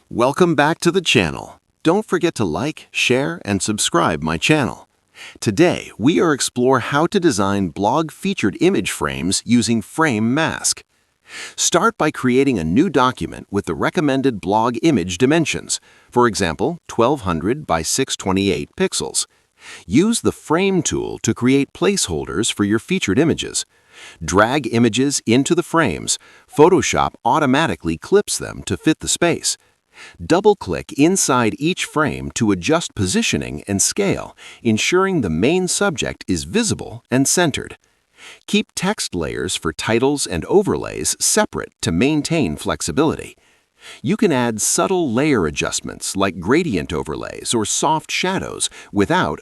Welcome back to the channel. Don't forget to like, share, and subscribe my channel. Today, we are explore how to design blog featured image frames using Frame Mask. Start by creating a new document with the recommended blog image dimensions, for example, 1200 by 628 pixels. Use the Frame tool to create placeholders for your featured images. Drag images into the frames. Photoshop automatically clips them to fit the space. Double-click inside each frame to adjust positioning and scale, ensuring the main subject is visible and centered. Keep text layers for titles and overlays separate to maintain flexibility. You can add subtle layer adjustments like gradient overlays or soft shadows without